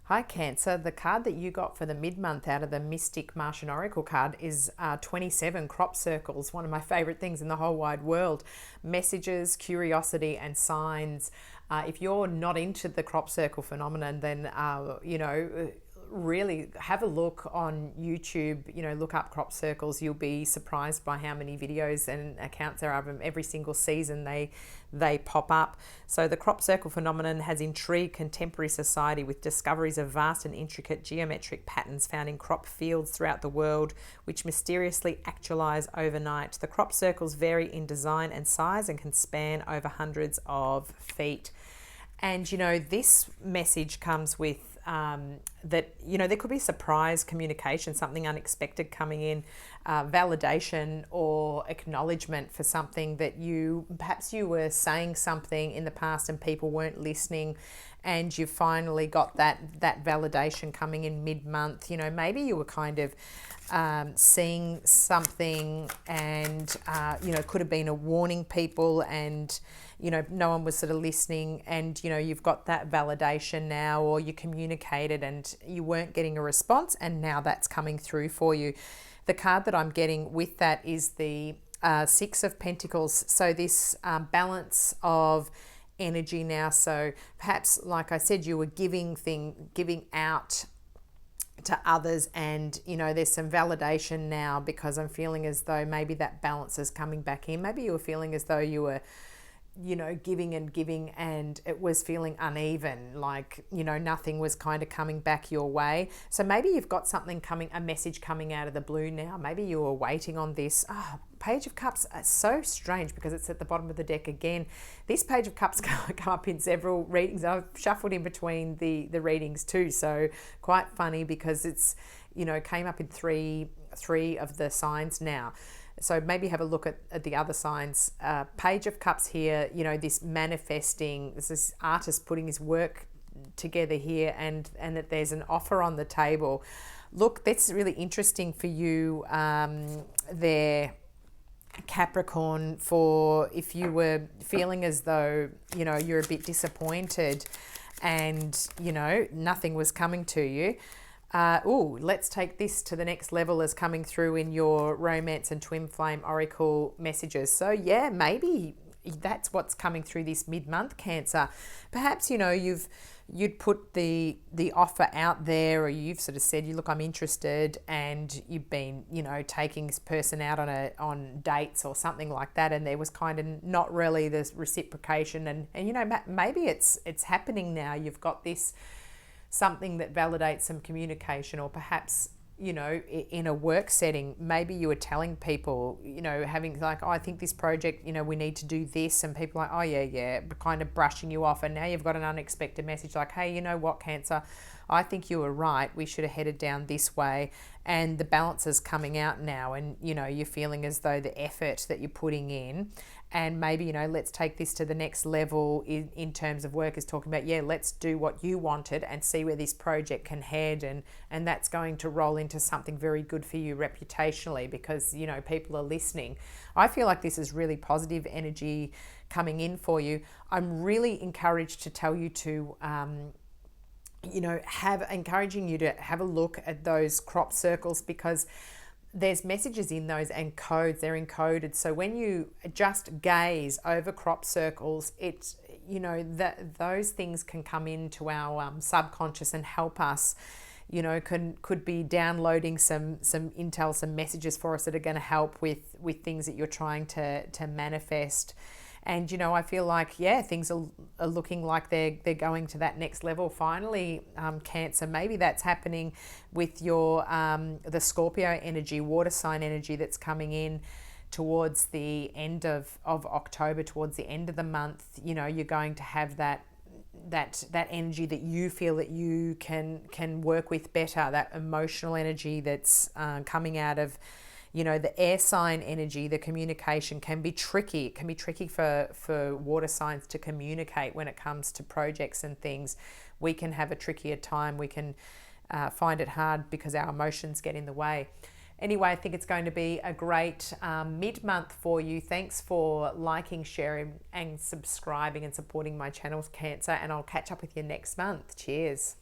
Hi Cancer, the card that you got for the mid-month out of the Mystic Martian Oracle card is 27 crop circles, one of my favorite things in the whole wide world. Messages, curiosity and signs. If you're not into the crop circle phenomenon, then, really have a look on YouTube, look up crop circles. You'll be surprised by how many videos and accounts there are of them. Every single season they pop up. So the crop circle phenomenon has intrigued contemporary society with discoveries of vast and intricate geometric patterns found in crop fields throughout the world, which mysteriously actualize overnight. The crop circles vary in design and size and can span over hundreds of feet. And this message comes with that there could be surprise communication, something unexpected coming in, validation or acknowledgement for something that perhaps you were saying something in the past and people weren't listening, and you finally got that validation coming in mid-month. Maybe you were kind of seeing something and could have been a warning people, and no one was sort of listening, and you've got that validation now, or you communicated and you weren't getting a response, and now that's coming through for you. The card that I'm getting with that is the Six of Pentacles. So this balance of energy now. So perhaps, like I said, you were giving out to others, and there's some validation now, because I'm feeling as though maybe that balance is coming back in. Maybe you were feeling as though you were giving and it was feeling uneven, like nothing was kind of coming back your way. So maybe you've got a message coming out of the blue now. Maybe you were waiting on this. Page of Cups is so strange because it's at the bottom of the deck again. This Page of Cups come up in several readings. I've shuffled in between the readings too, so quite funny because it's came up in three of the signs now. So maybe have a look at the other signs. Page of Cups here, this manifesting, this artist putting his work together here, and that there's an offer on the table. Look, that's really interesting for you there, Capricorn, for if you were feeling as though, you're a bit disappointed and, nothing was coming to you. Let's take this to the next level as coming through in your romance and twin flame oracle messages. So yeah, maybe that's what's coming through this mid-month, Cancer. Perhaps you'd put the offer out there, or you've sort of said, look, I'm interested, and you've been taking this person out on dates or something like that, and there was kind of not really this reciprocation, and maybe it's happening now. You've got this something that validates some communication, or perhaps in a work setting, maybe you were telling people, having like, I think this project, we need to do this, and people are like, yeah, kind of brushing you off, and now you've got an unexpected message like, hey, you know what, Cancer, I think you were right, we should have headed down this way, and the balance is coming out now, and you're feeling as though the effort that you're putting in, and maybe let's take this to the next level in terms of work, is talking about, let's do what you wanted and see where this project can head, and that's going to roll into something very good for you reputationally, because people are listening. I feel like this is really positive energy coming in for you. I'm really encouraged to tell you to encouraging you to have a look at those crop circles, because there's messages in those and codes. They're encoded. So when you just gaze over crop circles, it's those things can come into our subconscious and help us. Could be downloading some intel, some messages for us that are going to help with things that you're trying to manifest. And I feel like things are looking like they're going to that next level finally, Cancer. Maybe that's happening with your the Scorpio energy, water sign energy, that's coming in towards the end of October, towards the end of the month. You're going to have that energy that you feel that you can work with better, that emotional energy that's coming out of the air sign energy. The communication can be tricky. It can be tricky for water signs to communicate when it comes to projects and things. We can have a trickier time. We can find it hard because our emotions get in the way. Anyway, I think it's going to be a great mid-month for you. Thanks for liking, sharing and subscribing and supporting my channels, Cancer, and I'll catch up with you next month. Cheers.